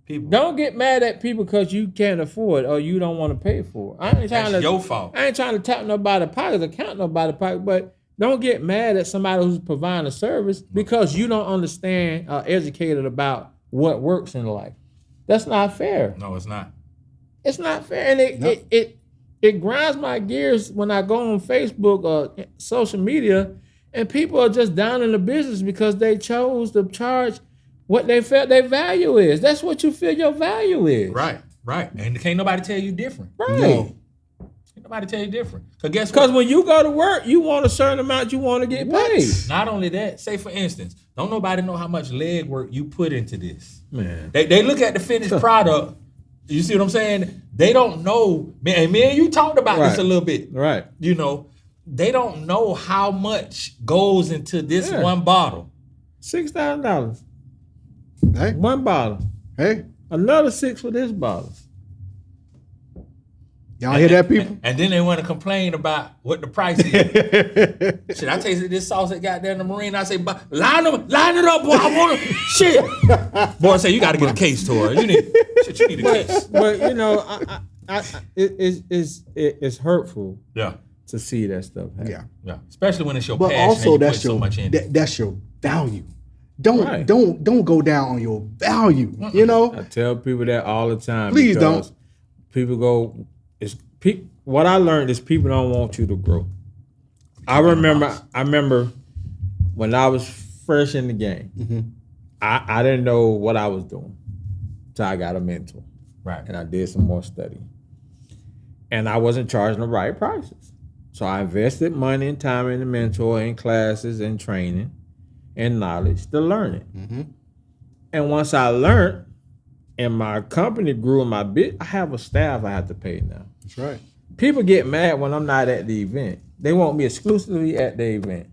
People. Don't get mad at people because you can't afford or you don't want to pay for it. That's your fault. I ain't trying to tap nobody's pockets or count nobody's pocket, but don't get mad at somebody who's providing a service because you don't understand or educated about what works in life. That's not fair. No, it's not. It's not fair. And it grinds my gears when I go on Facebook or social media and people are just down in the business because they chose to charge what they felt their value is. That's what you feel your value is. Right. And can't nobody tell you different. Right. No. Can't nobody tell you different. Because guess what? Because when you go to work, you want a certain amount you want to get paid. Not only that, say for instance, don't nobody know how much leg work you put into this. Man. They look at the finished product. You see what I'm saying? They don't know. Me and you talked about this a little bit. Right. They don't know how much goes into this one bottle. $6,000. Hey. One bottle. Hey. Another $6 for this bottle. Y'all hear that, people? And then they want to complain about what the price is. Shit, I tasted this sauce that got there in the marine. I say, line it up, boy. I want to. Shit. Boy, I say, you got to get a case, Tori. You need a case. But it's hurtful. Yeah. To see that stuff happen. Yeah. Especially when it's your But passion also and you that's put so much in it. that's your value. Don't go down on your value. I tell people that all the time. Please because don't. People go. What I learned is people don't want you to grow. I remember when I was fresh in the game. I didn't know what I was doing till I got a mentor. Right. And I did some more studying. And I wasn't charging the right prices. So I invested money and time in the mentor, in classes, and training, and knowledge to learn it. And once I learned, and my company grew in my bit, I have a staff I have to pay now. That's right. People get mad when I'm not at the event. They want me exclusively at the event.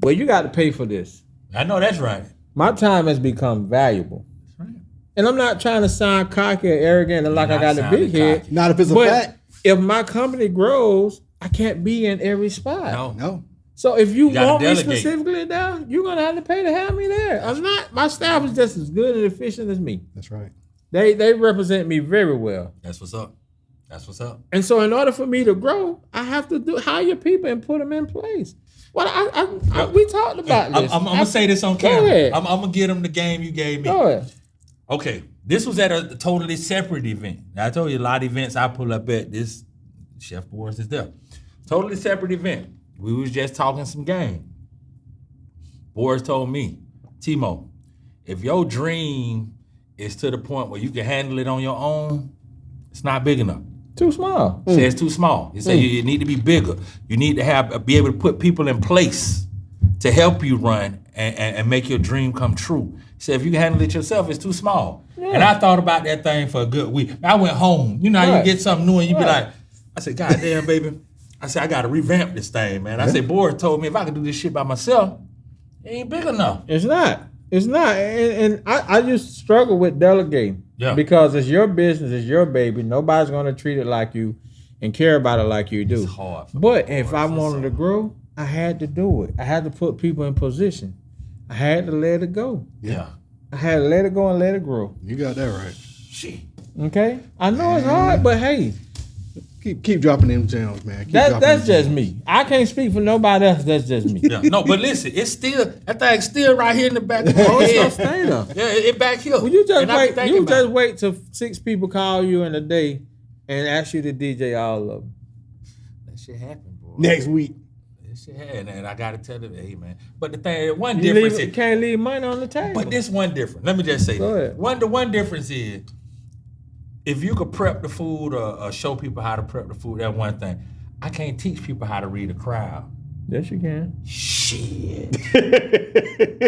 Well, you got to pay for this. I know that's right. My time has become valuable. That's right. And I'm not trying to sound cocky or arrogant and like I got a big head. cocky. Not if it's a But fact. if my company grows, I can't be in every spot. No. So if you gotta want me delegate. specifically there, you're gonna have to pay to have me there. I'm not. My staff is just as good and efficient as me. That's right. They represent me very well. That's what's up. And so in order for me to grow, I have to hire people and put them in place. Well, we talked about this. I'm gonna say this on Go camera. ahead. I'm gonna give them the game you gave me. Go ahead. Okay, this was at a totally separate event. Now, I told you a lot of events I pull up at. This Chef Boris is there. Totally separate event. We was just talking some game. Boris told me, Timo, if your dream is to the point where you can handle it on your own, it's not big enough. Too small. Say it's too small. You say you need to be bigger. You need to be able to put people in place to help you run and make your dream come true. He said if you can handle it yourself, it's too small. Yeah. And I thought about that thing for a good week. I went home. You know how you get something new and you be like, I said, God damn, baby. I said, I got to revamp this thing, man. I said, Boris told me if I could do this shit by myself, it ain't big enough. It's not. It's not. And I just struggle with delegating. Yeah. Because it's your business, it's your baby. Nobody's going to treat it like you and care about it like you do. It's hard. But if I wanted to grow, I had to do it. I had to put people in position. I had to let it go. Yeah. I had to let it go and let it grow. You got that right. Shit. Okay? I know it's hard, but hey. Keep dropping them gems, man. That's just me. I can't speak for nobody else. That's just me. Yeah. No, but listen, it's still, that thing's still right here in the back of my Oh, it's head. gonna stay there. Yeah, it back here. Well, you just And I be wait. thinking You about just it. wait till 6 people call you in a day and ask you to DJ all of them. That shit happened, boy. Next week. That shit happened, and I gotta tell them, hey man. But the thing, one You difference is, can't leave money on the table. but this one difference. Let me just say Go that. ahead. The one difference is, if you could prep the food or show people how to prep the food, that's one thing. I can't teach people how to read a crowd. Yes, you can. Shit.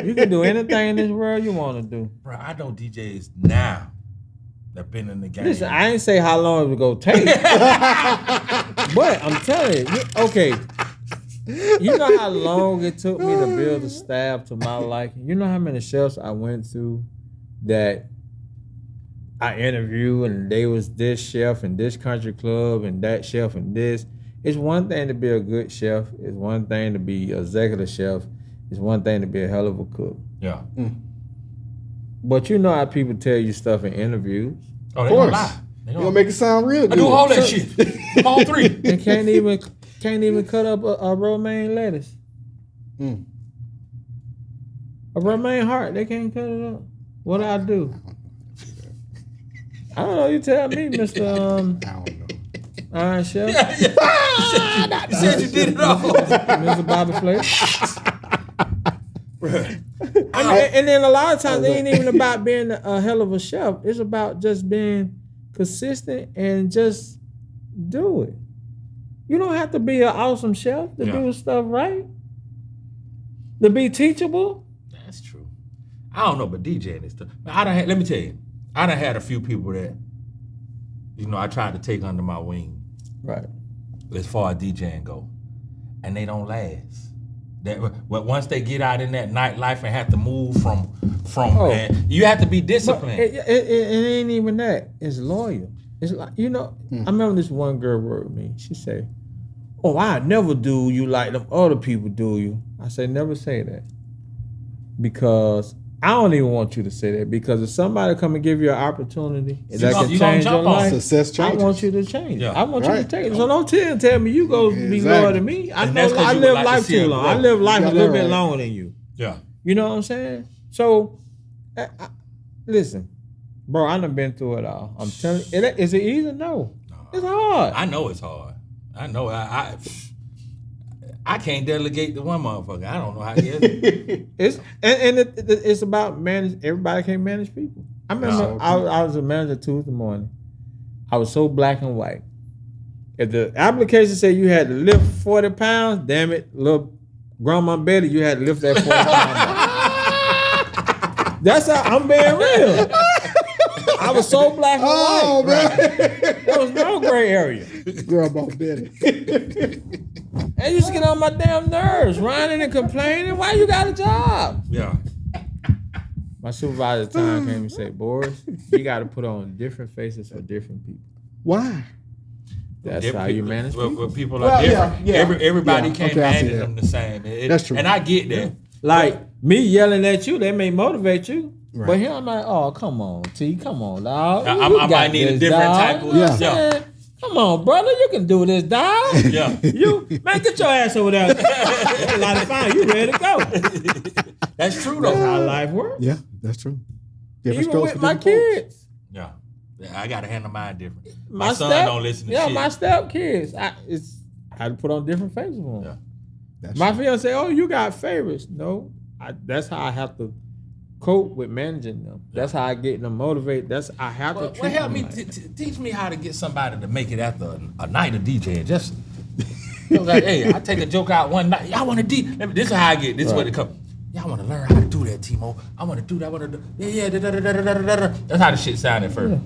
You can do anything in this world you want to do. Bro, I know DJs now that been in the game. Listen, I ain't say how long it was gonna take, but I'm telling you, okay. You know how long it took me to build a staff to my liking? You know how many chefs I went to that I interviewed and they was this chef and this country club and that chef and this. It's one thing to be a good chef. It's one thing to be an executive chef. It's one thing to be a hell of a cook. Yeah. But you know how people tell you stuff in interviews. Oh, they Of don't course. lie. You gonna make it sound real good. I do all that shit. All three. And can't even cut up a romaine lettuce. A romaine heart, they can't cut it up. What do I do? I don't know. You tell me, Mr. I don't know. Iron Chef, Yeah. You said you did it all. Mr. Bobby Flake. And then a lot of times it ain't even about being a hell of a chef. It's about just being consistent and just do it. You don't have to be an awesome chef to do stuff right. To be teachable. That's true. I don't know, but DJing is tough. Let me tell you, I done had a few people that, I tried to take under my wing. Right. As far as DJing go, and they don't last. But once they get out in that nightlife and have to move from and you have to be disciplined. It ain't even that. It's loyal. It's like, I remember this one girl wrote me. She said, "Oh, I never do you like them other people do you." I said, never say that. Because I don't even want you to say that. Because if somebody come and give you an opportunity that can change your life, Success changes. I want you to change. Yeah. I want you to take it. So don't tell me you go be loyal to me. I And know that's 'cause I you would live like to life see too it long. grow. I live life You a got little that bit right. longer than you. Yeah. You know what I'm saying? So, listen, bro, I done been through it all. I'm telling you, is it easy? No. It's hard. I know it's hard. I know. I can't delegate to one motherfucker. I don't know how to get it. It's about manage. Everybody can't manage people. I remember I was a manager Tuesday morning. I was so black and white. If the application said you had to lift 40 pounds, damn it, little grandma Betty, you had to lift that 40 pounds. That's how I'm being real. I was so black and white. man. There was no gray area. Grandma Betty. I used to get on my damn nerves, whining and complaining. Why you got a job? Yeah. My supervisor at the time came and said, "Boris, you got to put on different faces for different people. Why? That's how you manage people." Well, people are different. yeah. Everybody Yeah, can't okay, I see manage that. them the same. That's true. And I get that. Like me yelling at you, that may motivate you. Right. But here I'm like, "Oh, come on, T, come on, dog. I You might got need a this, different dog. type of- You know what I'm Yeah. saying? Come on, brother, you can do this, dog. Yeah. Man, get your ass over there. That's a lot of fun. You ready to go? That's true That's though. how life works. Yeah, that's true. Different Even strokes with for my different folks. kids. Yeah. I gotta handle mine different. My son don't listen to yeah, shit. my step kids. I had to put on different faces for them. Yeah. That's My true. fiance say, "Oh, you got favorites." No, that's how I have to cope with managing them. That's how I get them motivated. I have to treat help them me, like teach me how to get somebody to make it after a night of DJing. Just like, hey, I take a joke out one night. Y'all want to this is how I get. This is what it comes. Y'all want to learn how to do that, Timo. I want to do that. I want to do. Yeah. That's how the shit sounded at first. Yeah.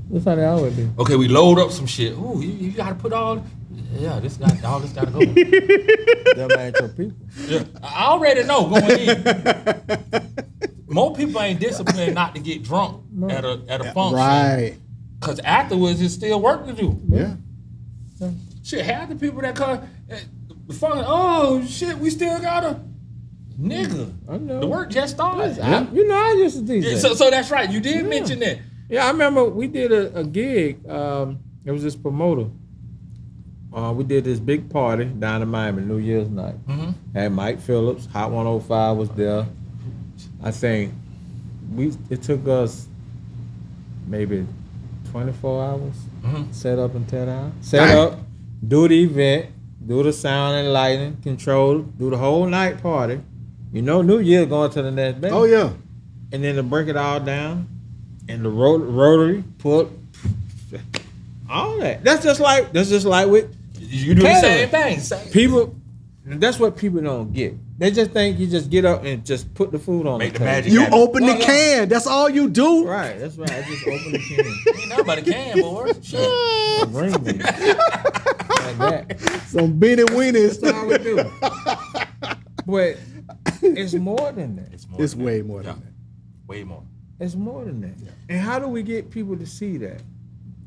That's how they always be. Okay, we load up some shit. Ooh, you got to put all. Yeah, all this got to go. Them ain't your people. Yeah, I already know going in. More people ain't disciplined not to get drunk at a function. Right. Cause afterwards it's still work to do. Yeah. Shit, half the people that come the function, oh shit, we still gotta nigga. I know. The work just started. I used to DJ. Yeah, so that's right. You did mention that. Yeah, I remember we did a gig. It was this promoter. We did this big party down in Miami, New Year's night. Mm-hmm. Had Mike Phillips, Hot 105 was there. I think it took us maybe 24 hours. Set up and tear down. Set up, do the event, do the sound and lighting, control, do the whole night party. You know, New Year going to the next day. Oh yeah. And then to break it all down, and the rotary put all that. That's just like with You do the same thing. people. That's what people don't get. They just think you just get up and just put the food on Make the the table. magic You happen. open the can. That's all you do. Right, that's right. I just open the can. Ain't nobody can, boy. Shit. Bring me. Like that. Some beanie weenies. That's all we do. But it's more than that. It's way more than that. Way more. It's more than that. And how do we get people to see that?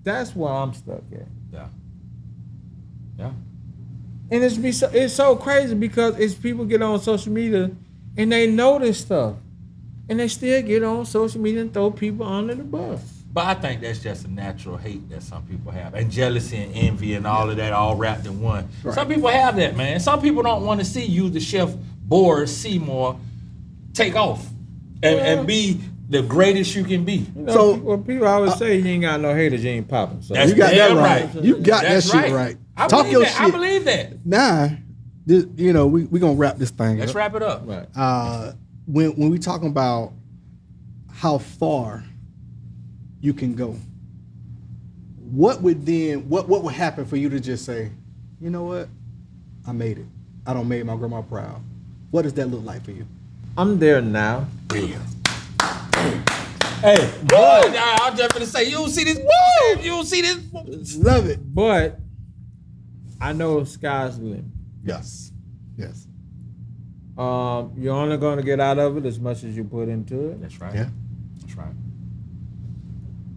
That's where I'm stuck at. Yeah. And it's so crazy because it's people get on social media and they know this stuff. And they still get on social media and throw people under the bus. But I think that's just a natural hate that some people have. And jealousy and envy and all of that all wrapped in one. Right. Some people have that, man. Some people don't want to see you, the Chef Boris Seymour, take off and be the greatest you can be. You know, So- when people always say you ain't got no haters, you ain't popping. So That's You got that damn right. right. You got That's that shit right. I Talk believe your that. I shit. believe that. Nah, this, we gonna wrap this thing Let's up. wrap it up. right. When we talking about how far you can go, what would happen for you to just say, you know what, I made it. I done made my grandma proud. What does that look like for you? I'm there now. Damn. Hey, boy, I was just gonna say, you don't see this. Woo! You don't see this. Love it. But I know sky's the limit. Yes. You're only going to get out of it as much as you put into it. That's right. Yeah. That's right.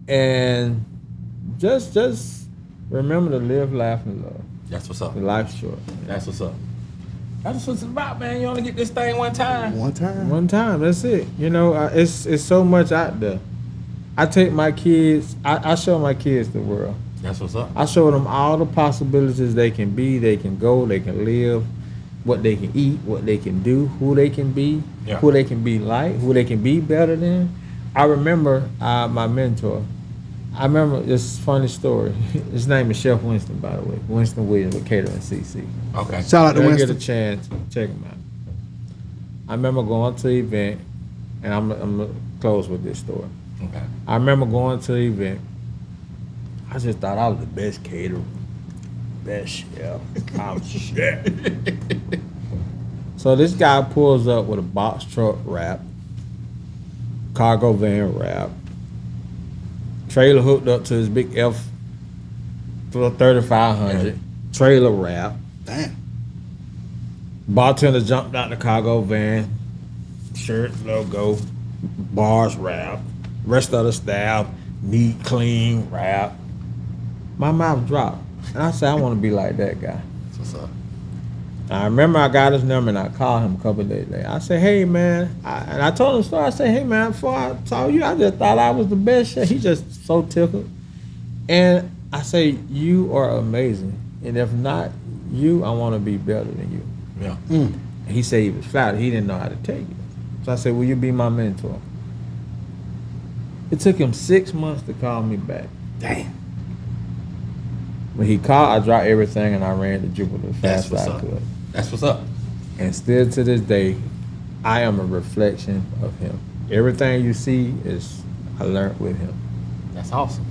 And just remember to live, laugh, and love. That's what's up. The life's short. That's what's up. That's what it's about, man. You only get this thing one time. One time. One time, that's it. You know, it's so much out there. I take my kids, I show my kids the world. That's what's up. I show them all the possibilities they can be, they can go, they can live, what they can eat, what they can do, who they can be, Yeah. who they can be like, who they can be better than. I remember my mentor. I remember this funny story. His name is Chef Winston, by the way. Winston Williams with Catering CC. Okay. Shout out to You'll Winston. get a chance, check him out. I remember going to the event, and I'm gonna close with this story. Okay. I remember going to the event. I just thought I was the best caterer, best chef. I was shit. So this guy pulls up with a box truck wrap, cargo van wrap, trailer hooked up to his big F for 3500, trailer wrap. Damn. Bartender jumped out the cargo van, shirt, logo, bars wrap, rest of the staff, neat, clean wrap. My mouth dropped. And I said, I want to be like that guy. That's what's up. I remember I got his number and I called him a couple of days later. I said, hey, man. And I told him the story. I said, hey, man, before I saw you, I just thought I was the best chef. He just so tickled. And I say, you are amazing. And if not you, I want to be better than you. Yeah. And he said he was flattered. He didn't know how to take it. So I said, will you be my mentor? It took him 6 months to call me back. Damn. When he called, I dropped everything and I ran to Jupiter as That's fast as what's I up. could. That's what's up. And still to this day, I am a reflection of him. Everything you see is I learned with him. That's awesome.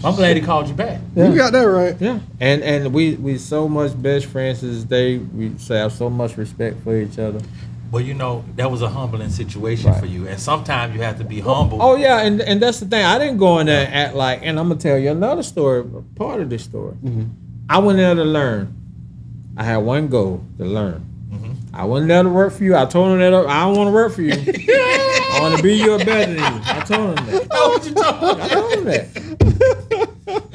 I'm glad he called you back. You got that right. Yeah, and we so much best friends to this day. We have so much respect for each other. Well, you know, that was a humbling situation for you. And sometimes you have to be humble. Oh yeah, and that's the thing. I didn't go in there and act like. And I'm gonna tell you another story. Part of this story. I went there to learn. I had one goal to learn. I wasn't there to work for you. I told him that I don't want to work for you. I want to be you or better than you. I told him that. What you talking about? I told him that.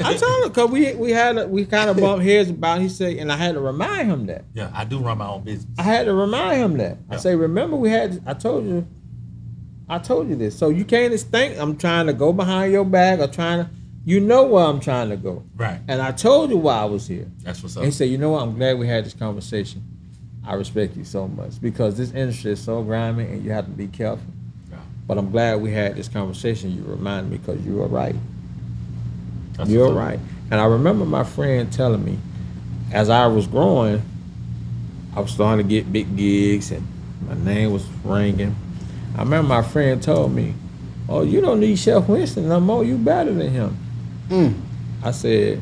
I told him because we kind of bumped heads about it. He said, and I had to remind him that. Yeah, I do run my own business. I had to remind him that. I say, remember I told you this. So you can't just think I'm trying to go behind your back or you know where I'm trying to go. Right. And I told you why I was here. That's what's up. And he said, you know what, I'm glad we had this conversation. I respect you so much because this industry is so grimy and you have to be careful. Yeah. But I'm glad we had this conversation. You reminded me because you were right. You were right. And I remember my friend telling me, as I was growing, I was starting to get big gigs and my name was ringing. I remember my friend told me, oh, you don't need Chef Winston no more. You better than him. I said,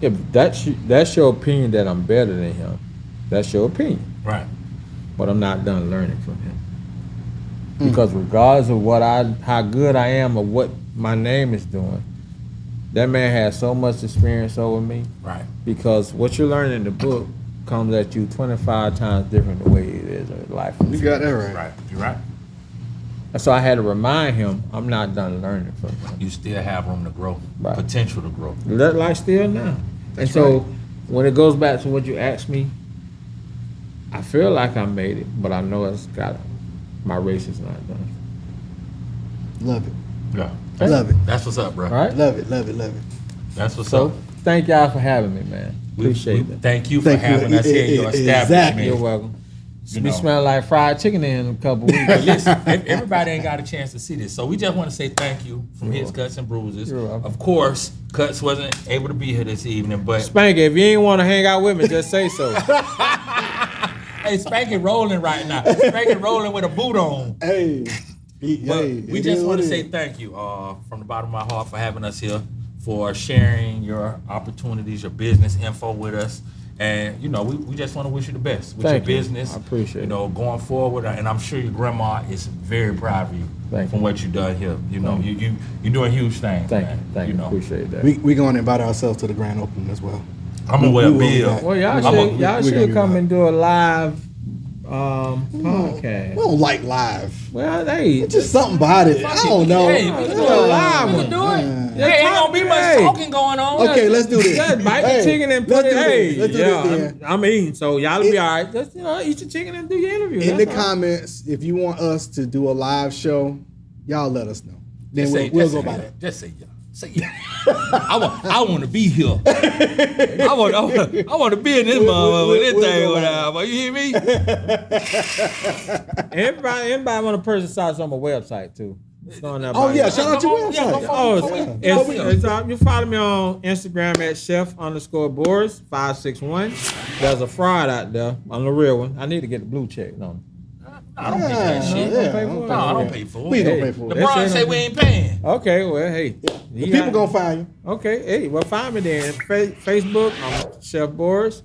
if that's your opinion that I'm better than him, that's your opinion. Right. But I'm not done learning from him. Because regardless of how good I am or what my name is doing, that man has so much experience over me. Right. Because what you learn in the book comes at you 25 times different the way it is in life. You got that right. Right. You're right. So I had to remind him, I'm not done learning from him. You still have room to grow. Right. Potential to grow. Like still now. That's and so right. when it goes back to what you asked me, I feel like I made it, but I know my race is not done. Love it. Yeah. Love it. That's what's up, bro. Right? Love it. Love it. Love it. That's what's So up. thank y'all for having me, man. Appreciate it. Thank you for having us here in your Exactly. establishment. You're welcome. You Be know. smelling like fried chicken in a couple weeks. But listen, everybody ain't got a chance to see this. So we just want to say thank you from Hits, Cuts, and Bruises. You're welcome. Of course, Cuts wasn't able to be here this evening, but Spanky, if you ain't want to hang out with me, just say so. hey, Spanky rolling right now. Spanky rolling with a boot on. Hey. But we just want to say thank you from the bottom of my heart for having us here, for sharing your opportunities, your business info with us. And, you know, we just want to wish you the best with Thank your you. business. I appreciate it. You know, going forward. And I'm sure your grandma is very proud of you Thank from you. what you've done here. You know, you're doing huge things. Thank man. you. Thank you. know. Appreciate that. We going to invite ourselves to the grand opening as well. I'm going to wear a we will be bill. back. Well, y'all We should gonna be come live. and do a live podcast. We don't like live. Well, hey, It's just something about it. I don't know. Hey, we can do a live one. Do it. Hey, ain't gonna be much talking going on. Okay, let's do this. just bite the chicken and put let's it. do Hey, this. Let's do this then. I'm eating, so y'all will be all right. Just eat your chicken and do your interview. In the That's all. comments, if you want us to do a live show, y'all let us know. Then Just say- we'll just go say by yeah. that. Just say yeah. Say yeah. I want to be here. I want to be in this motherfucker with this we'll thing go by without. But you hear me? Everybody want to purchase us on my website too. It's on there Oh by- yeah, shout out your Come on, yeah, website. go Oh, follow you follow me on Instagram at chef_Boris 561. There's a fraud out there on the real one. I need to get the blue check on. I don't pay for that shit. yeah. pay for it. No, I don't pay for it. Please don't Hey, pay for it. That's LeBron it. say we ain't paying. Okay, well, hey, The people gonna find you. Okay, hey, well, find me then. Facebook, I'm Chef Boris,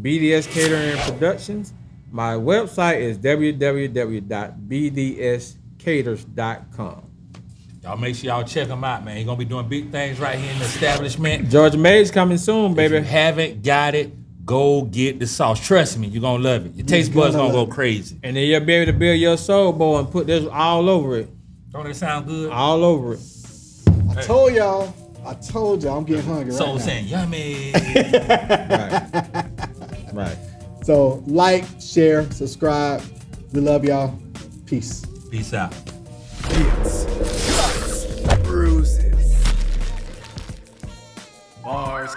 BDS Catering and Productions. My website is www.bdscaters.com. Y'all make sure y'all check him out, man. He's gonna be doing big things right here in the establishment. Georgia Made's coming soon, If you baby. haven't got it, go get the sauce. Trust me, you're gonna love it. Your taste buds gonna gonna go love it. crazy. And then you'll be able to build your soul bowl and put this all over it. Don't that sound good? All over it. I told y'all, I'm getting hungry right Soul now. saying yummy. Right. So like, share, subscribe. We love y'all. Peace. Peace out. Bruises. Bars.